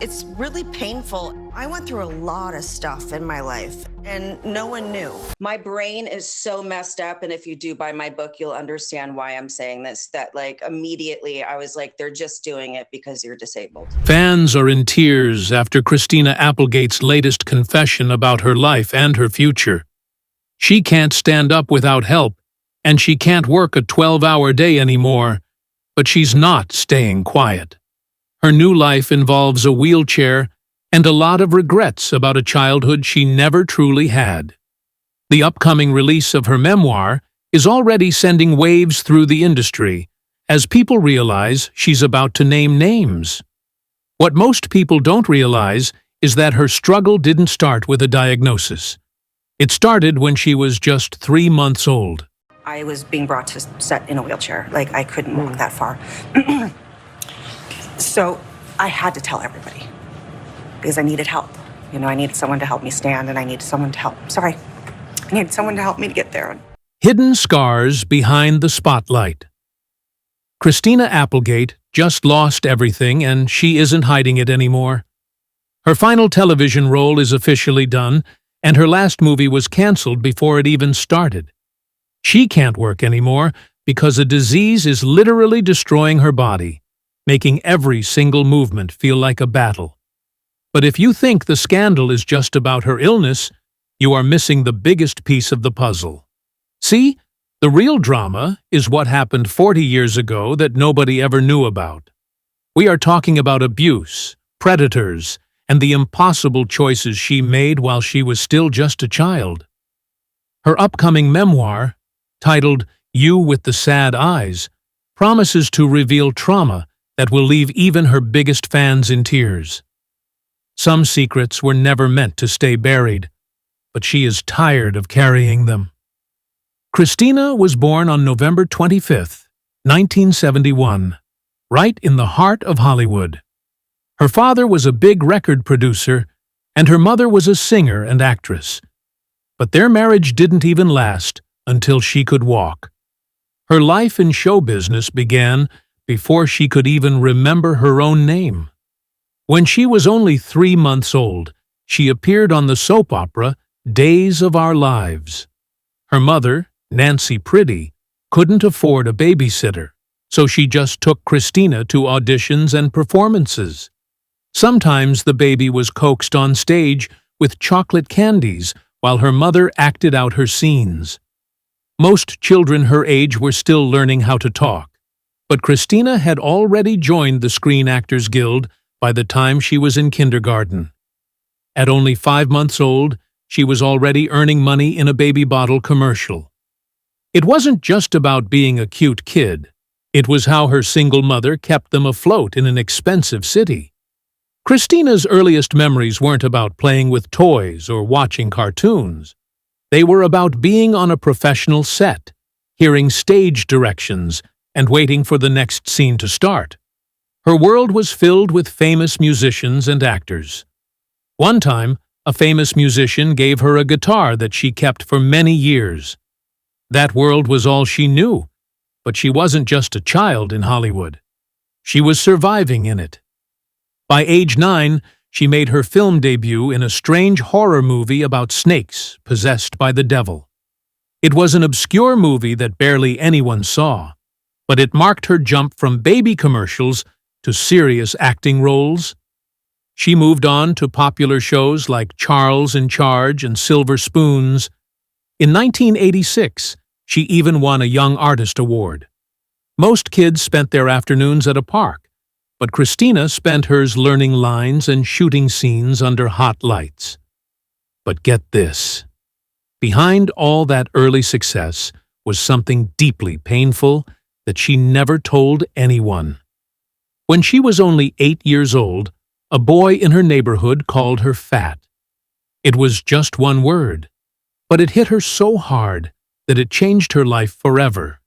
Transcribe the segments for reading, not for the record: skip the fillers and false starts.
It's really painful. I went through a lot of stuff in my life, and no one knew. My brain is so messed up, and if you do buy my book, you'll understand why I'm saying this, that like immediately I was like, they're just doing it because you're disabled. Fans are in tears after Christina Applegate's latest confession about her life and her future. She can't stand up without help, and she can't work a 12-hour day anymore, but she's not staying quiet. Her new life involves a wheelchair and a lot of regrets about a childhood she never truly had. The upcoming release of her memoir is already sending waves through the industry as people realize she's about to name names. What most people don't realize is that her struggle didn't start with a diagnosis. It started when she was just 3 months old. I was being brought to set in a wheelchair. Like, I couldn't walk that far. So I had to tell everybody because I needed help. You know, I needed someone to help me stand, and I needed someone to help. I needed someone to help me to get there. Hidden scars behind the spotlight. Christina Applegate just lost everything, and she isn't hiding it anymore. Her final television role is officially done, and her last movie was canceled before it even started. She can't work anymore because a disease is literally destroying her body, making every single movement feel like a battle. But if you think the scandal is just about her illness, you are missing the biggest piece of the puzzle. See, the real drama is what happened 40 years ago that nobody ever knew about. We are talking about abuse, predators, and the impossible choices she made while she was still just a child. Her upcoming memoir, titled You with the Sad Eyes, promises to reveal trauma that will leave even her biggest fans in tears. Some secrets were never meant to stay buried, but she is tired of carrying them. Christina was born on November 25, 1971, right in the heart of Hollywood. Her father was a big record producer, and her mother was a singer and actress. But their marriage didn't even last until she could walk. Her life in show business began before she could even remember her own name. When she was only 3 months old, she appeared on the soap opera Days of Our Lives. Her mother, Nancy Pretty, couldn't afford a babysitter, so she just took Christina to auditions and performances. Sometimes the baby was coaxed on stage with chocolate candies while her mother acted out her scenes. Most children her age were still learning how to talk, but Christina had already joined the Screen Actors Guild by the time she was in kindergarten. At only 5 months old, she was already earning money in a baby bottle commercial. It wasn't just about being a cute kid. It was how her single mother kept them afloat in an expensive city. Christina's earliest memories weren't about playing with toys or watching cartoons. They were about being on a professional set, hearing stage directions, and waiting for the next scene to start. Her world was filled with famous musicians and actors. One time, a famous musician gave her a guitar that she kept for many years. That world was all she knew, but she wasn't just a child in Hollywood. She was surviving in it. By age 9, she made her film debut in a strange horror movie about snakes possessed by the devil. It was an obscure movie that barely anyone saw, but it marked her jump from baby commercials to serious acting roles. She moved on to popular shows like Charles in Charge and Silver Spoons. In 1986, she even won a Young Artist Award. Most kids spent their afternoons at a park, but Christina spent hers learning lines and shooting scenes under hot lights. But get this. Behind all that early success was something deeply painful that she never told anyone. When she was only 8 years old, a boy in her neighborhood called her fat. It was just one word, but it hit her so hard that it changed her life forever.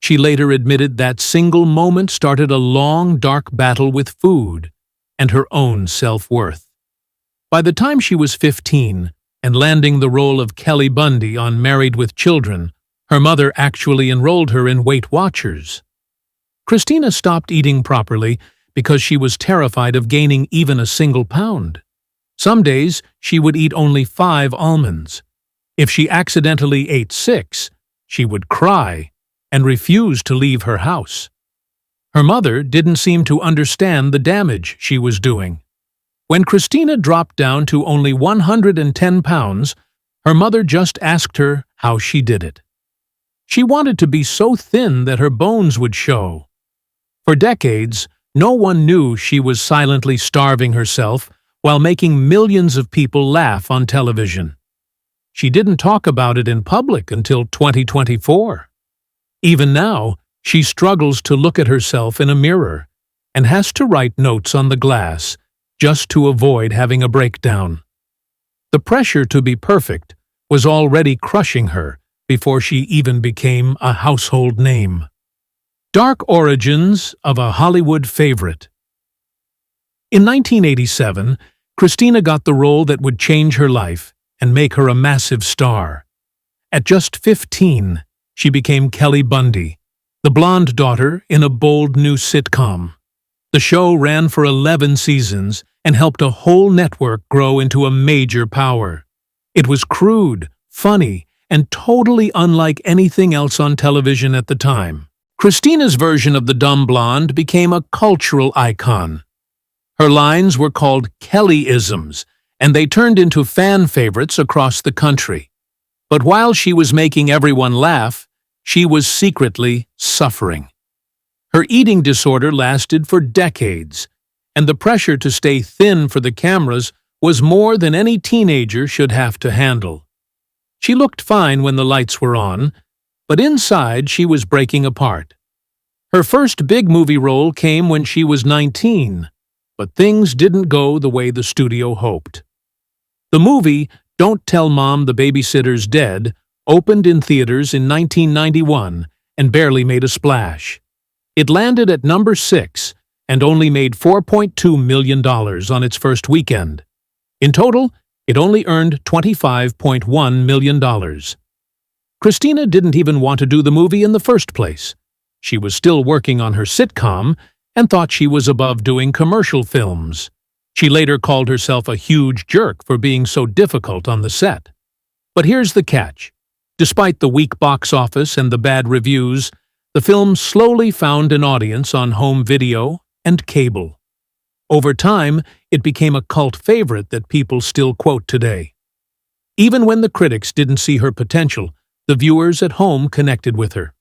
She later admitted that single moment started a long, dark battle with food and her own self-worth. By the time she was 15 and landing the role of Kelly Bundy on Married with Children, her mother actually enrolled her in Weight Watchers. Christina stopped eating properly because she was terrified of gaining even a single pound. Some days she would eat only 5 almonds. If she accidentally ate 6, she would cry and refuse to leave her house. Her mother didn't seem to understand the damage she was doing. When Christina dropped down to only 110 pounds, her mother just asked her how she did it. She wanted to be so thin that her bones would show. For decades, no one knew she was silently starving herself while making millions of people laugh on television. She didn't talk about it in public until 2024. Even now, she struggles to look at herself in a mirror and has to write notes on the glass just to avoid having a breakdown. The pressure to be perfect was already crushing her before she even became a household name. Dark origins of a Hollywood favorite. In 1987, Christina got the role that would change her life and make her a massive star. At just 15, she became Kelly Bundy, the blonde daughter in a bold new sitcom. The show ran for 11 seasons and helped a whole network grow into a major power. It was crude, funny, and totally unlike anything else on television at the time. Christina's version of the dumb blonde became a cultural icon. Her lines were called Kelly-isms, and they turned into fan favorites across the country. But while she was making everyone laugh, she was secretly suffering. Her eating disorder lasted for decades, and the pressure to stay thin for the cameras was more than any teenager should have to handle. She looked fine when the lights were on, but inside she was breaking apart. Her first big movie role came when she was 19, but things didn't go the way the studio hoped. The movie, Don't Tell Mom the Babysitter's Dead, opened in theaters in 1991 and barely made a splash. It landed at number 6 and only made $4.2 million on its first weekend. In total, it only earned $25.1 million. Christina didn't even want to do the movie in the first place. She was still working on her sitcom and thought she was above doing commercial films. She later called herself a huge jerk for being so difficult on the set. But here's the catch. Despite the weak box office and the bad reviews, the film slowly found an audience on home video and cable. Over time, it became a cult favorite that people still quote today. Even when the critics didn't see her potential, the viewers at home connected with her.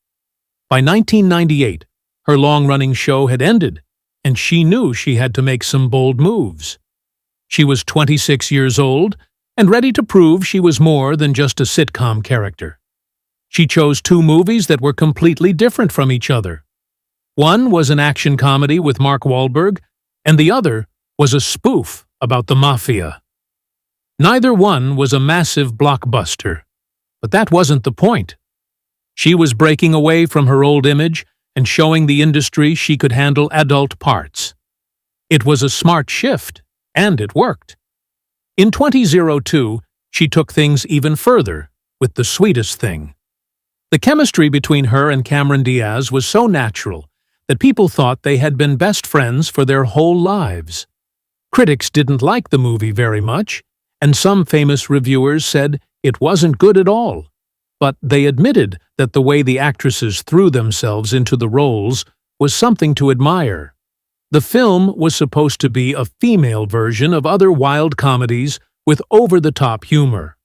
By 1998, her long-running show had ended, and she knew she had to make some bold moves. She was 26 years old and ready to prove she was more than just a sitcom character. She chose 2 movies that were completely different from each other. One was an action comedy with Mark Wahlberg, and the other was a spoof about the mafia. Neither one was a massive blockbuster, but that wasn't the point. She was breaking away from her old image and showing the industry she could handle adult parts. It was a smart shift, and it worked. In 2002, she took things even further with The Sweetest Thing. The chemistry between her and Cameron Diaz was so natural that people thought they had been best friends for their whole lives. Critics didn't like the movie very much, and some famous reviewers said it wasn't good at all. But they admitted that the way the actresses threw themselves into the roles was something to admire. The film was supposed to be a female version of other wild comedies with over-the-top humor.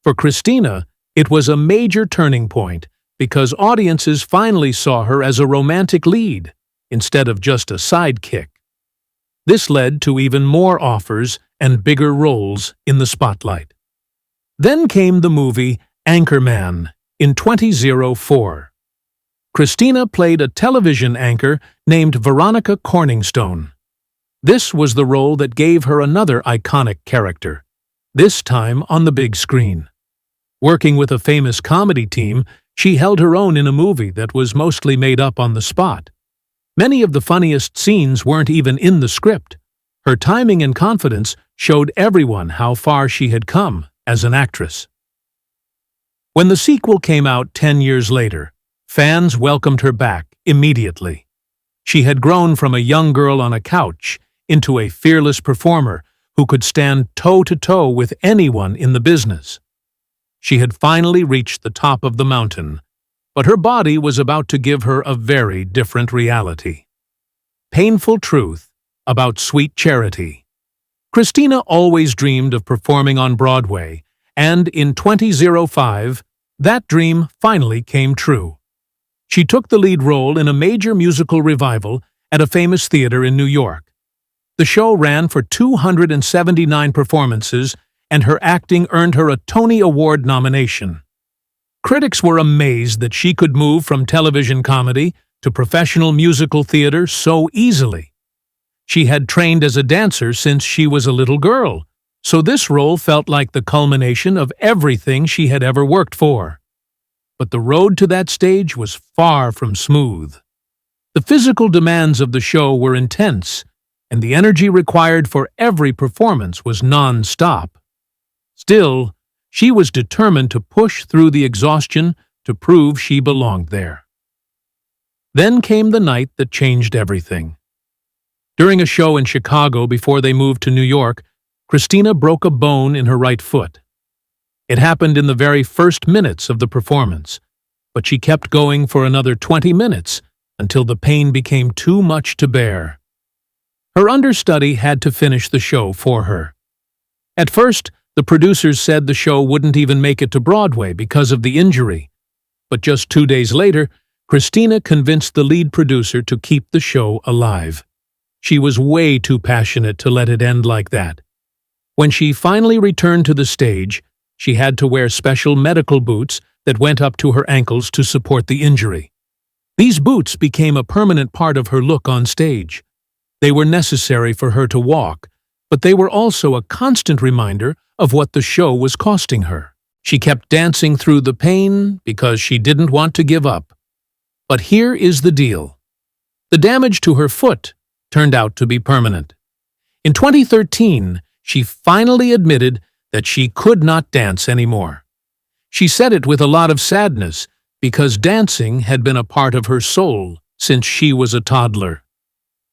For Christina, it was a major turning point because audiences finally saw her as a romantic lead instead of just a sidekick. This led to even more offers and bigger roles in the spotlight. Then came the movie Anchorman in 2004. Christina played a television anchor named Veronica Corningstone. This was the role that gave her another iconic character, this time on the big screen. Working with a famous comedy team, she held her own in a movie that was mostly made up on the spot. Many of the funniest scenes weren't even in the script. Her timing and confidence showed everyone how far she had come as an actress. When the sequel came out 10 years later, fans welcomed her back immediately. She had grown from a young girl on a couch into a fearless performer who could stand toe-to-toe with anyone in the business. She had finally reached the top of the mountain, but her body was about to give her a very different reality. Painful truth about sweet charity. Christina always dreamed of performing on Broadway, and in 2005, that dream finally came true. She took the lead role in a major musical revival at a famous theater in New York. The show ran for 279 performances, and her acting earned her a Tony Award nomination. Critics were amazed that she could move from television comedy to professional musical theater so easily. She had trained as a dancer since she was a little girl, so this role felt like the culmination of everything she had ever worked for. But the road to that stage was far from smooth. The physical demands of the show were intense, and the energy required for every performance was non-stop. Still, she was determined to push through the exhaustion to prove she belonged there. Then came the night that changed everything. During a show in Chicago before they moved to New York, Christina broke a bone in her right foot. It happened in the very first minutes of the performance, but she kept going for another 20 minutes until the pain became too much to bear. Her understudy had to finish the show for her. At first, the producers said the show wouldn't even make it to Broadway because of the injury. But just 2 days later, Christina convinced the lead producer to keep the show alive. She was way too passionate to let it end like that. When she finally returned to the stage, she had to wear special medical boots that went up to her ankles to support the injury. These boots became a permanent part of her look on stage. They were necessary for her to walk, but they were also a constant reminder of what the show was costing her. She kept dancing through the pain because she didn't want to give up. But here is the deal. The damage to her foot turned out to be permanent. In 2013, she finally admitted that she could not dance anymore. She said it with a lot of sadness because dancing had been a part of her soul since she was a toddler.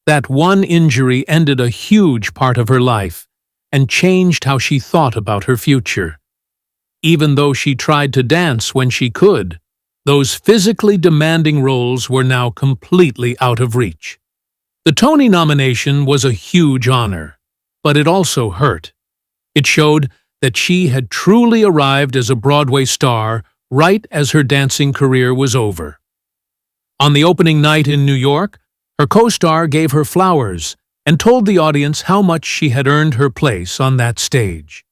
That one injury ended a huge part of her life and changed how she thought about her future. Even though she tried to dance when she could, those physically demanding roles were now completely out of reach. The Tony nomination was a huge honor, but it also hurt. It showed that she had truly arrived as a Broadway star right as her dancing career was over. On the opening night in New York, her co-star gave her flowers and told the audience how much she had earned her place on that stage.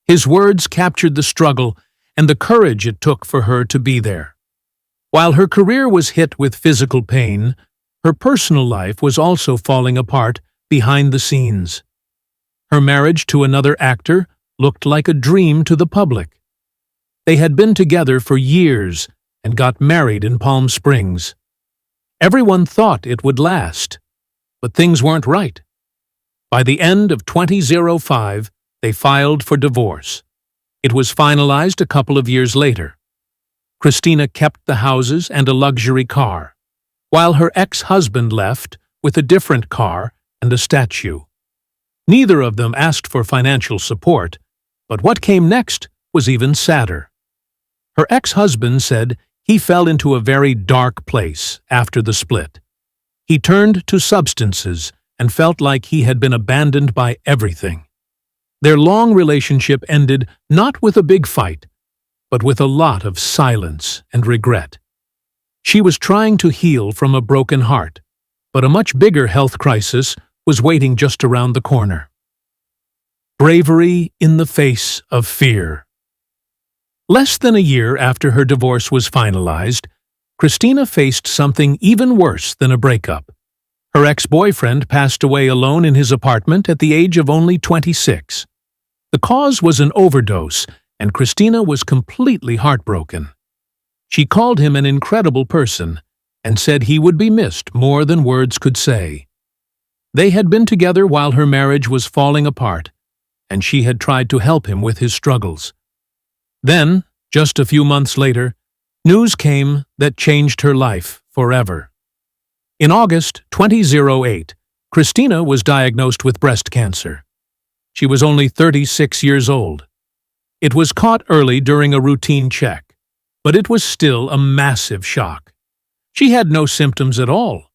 His words captured the struggle and the courage it took for her to be there. While her career was hit with physical pain, her personal life was also falling apart behind the scenes. Her marriage to another actor looked like a dream to the public. They had been together for years and got married in Palm Springs. Everyone thought it would last, but things weren't right. By the end of 2005, they filed for divorce. It was finalized a couple of years later. Christina kept the houses and a luxury car, while her ex-husband left with a different car and a statue. Neither of them asked for financial support, but what came next was even sadder. Her ex-husband said he fell into a very dark place after the split. He turned to substances and felt like he had been abandoned by everything. Their long relationship ended not with a big fight, but with a lot of silence and regret. She was trying to heal from a broken heart, but a much bigger health crisis was waiting just around the corner. Bravery in the face of fear. Less than a year after her divorce was finalized, Christina faced something even worse than a breakup. Her ex-boyfriend passed away alone in his apartment at the age of only 26. The cause was an overdose, and Christina was completely heartbroken. She called him an incredible person and said he would be missed more than words could say. They had been together while her marriage was falling apart, and she had tried to help him with his struggles. Then, just a few months later, news came that changed her life forever. In August 2008, Christina was diagnosed with breast cancer. She was only 36 years old. It was caught early during a routine check, but it was still a massive shock. She had no symptoms at all,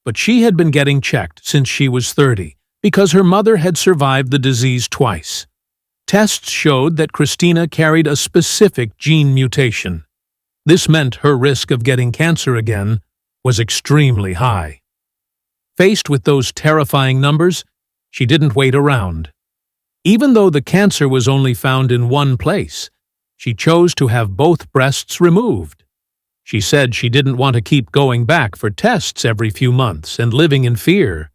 but she had been getting checked since she was 30 because her mother had survived the disease twice. Tests showed that Christina carried a specific gene mutation. This meant her risk of getting cancer again was extremely high. Faced with those terrifying numbers, she didn't wait around. Even though the cancer was only found in one place, she chose to have both breasts removed. She said she didn't want to keep going back for tests every few months and living in fear.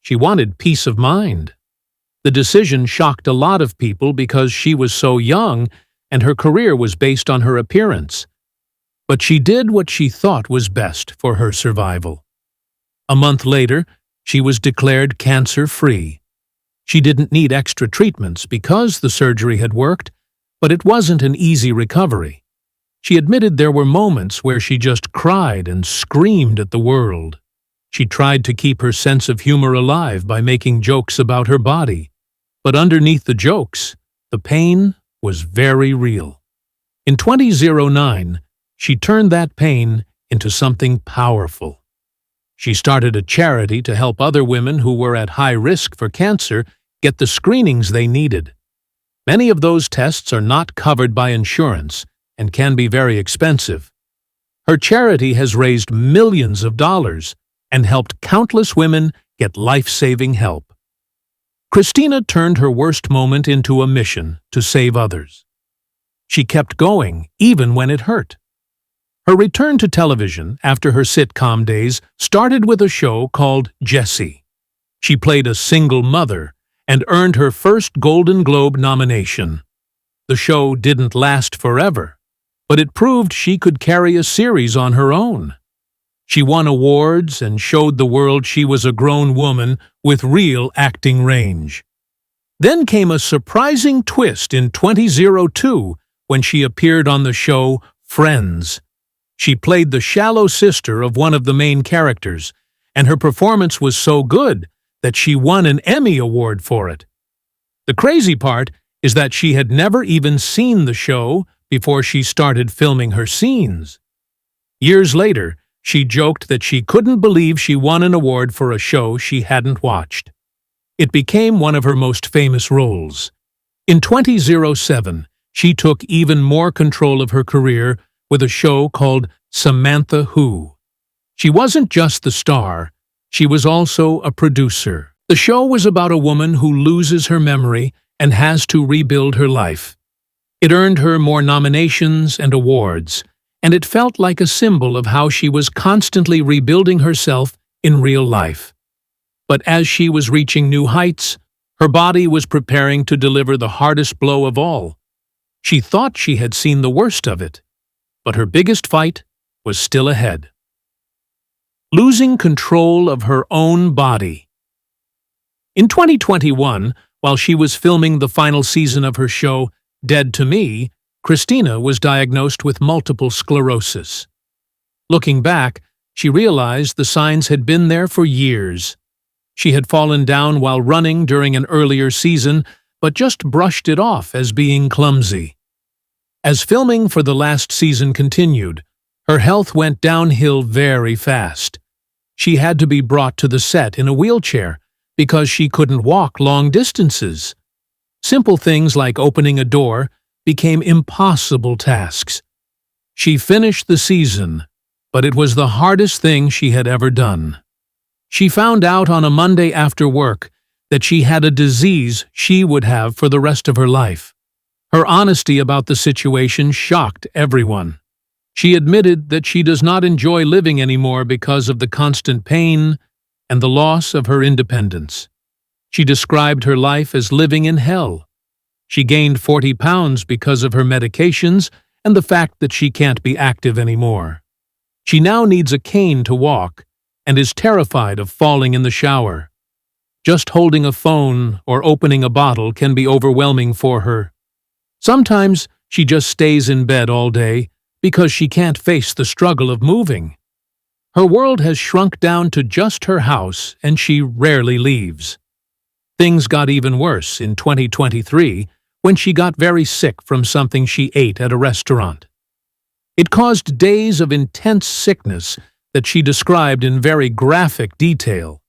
She wanted peace of mind. The decision shocked a lot of people because she was so young and her career was based on her appearance. But she did what she thought was best for her survival. A month later, she was declared cancer-free. She didn't need extra treatments because the surgery had worked, but it wasn't an easy recovery. She admitted there were moments where she just cried and screamed at the world. She tried to keep her sense of humor alive by making jokes about her body. But underneath the jokes, the pain was very real. In 2009, she turned that pain into something powerful. She started a charity to help other women who were at high risk for cancer get the screenings they needed. Many of those tests are not covered by insurance and can be very expensive. Her charity has raised millions of dollars and helped countless women get life-saving help. Christina turned her worst moment into a mission to save others. She kept going even when it hurt. Her return to television after her sitcom days started with a show called Jessie. She played a single mother and earned her first Golden Globe nomination. The show didn't last forever, but it proved she could carry a series on her own. She won awards and showed the world she was a grown woman with real acting range. Then came a surprising twist in 2002 when she appeared on the show Friends. She played the shallow sister of one of the main characters, and her performance was so good that she won an Emmy Award for it. The crazy part is that she had never even seen the show before she started filming her scenes. Years later, she joked that she couldn't believe she won an award for a show she hadn't watched. It became one of her most famous roles. In 2007, she took even more control of her career with a show called Samantha Who. She wasn't just the star, she was also a producer. The show was about a woman who loses her memory and has to rebuild her life. It earned her more nominations and awards, and it felt like a symbol of how she was constantly rebuilding herself in real life. But as she was reaching new heights, her body was preparing to deliver the hardest blow of all. She thought she had seen the worst of it, but her biggest fight was still ahead. Losing control of her own body. In 2021, while she was filming the final season of her show, Dead to Me, Christina was diagnosed with multiple sclerosis. Looking back, she realized the signs had been there for years. She had fallen down while running during an earlier season, but just brushed it off as being clumsy. As filming for the last season continued, her health went downhill very fast. She had to be brought to the set in a wheelchair because she couldn't walk long distances. Simple things like opening a door became impossible tasks. She finished the season, but it was the hardest thing she had ever done. She found out on a Monday after work that she had a disease she would have for the rest of her life. Her honesty about the situation shocked everyone. She admitted that she does not enjoy living anymore because of the constant pain and the loss of her independence. She described her life as living in hell. She gained 40 pounds because of her medications and the fact that she can't be active anymore. She now needs a cane to walk and is terrified of falling in the shower. Just holding a phone or opening a bottle can be overwhelming for her. Sometimes she just stays in bed all day because she can't face the struggle of moving. Her world has shrunk down to just her house, and she rarely leaves. Things got even worse in 2023 when she got very sick from something she ate at a restaurant. It caused days of intense sickness that she described in very graphic detail.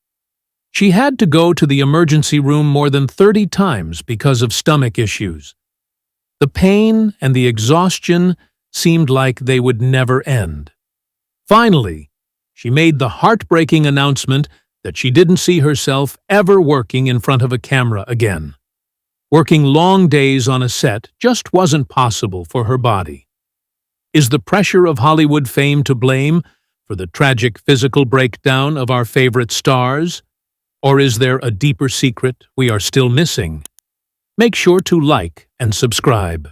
She had to go to the emergency room more than 30 times because of stomach issues. The pain and the exhaustion seemed like they would never end. Finally, she made the heartbreaking announcement that she didn't see herself ever working in front of a camera again. Working long days on a set just wasn't possible for her body. Is the pressure of Hollywood fame to blame for the tragic physical breakdown of our favorite stars? Or is there a deeper secret we are still missing? Make sure to like and subscribe.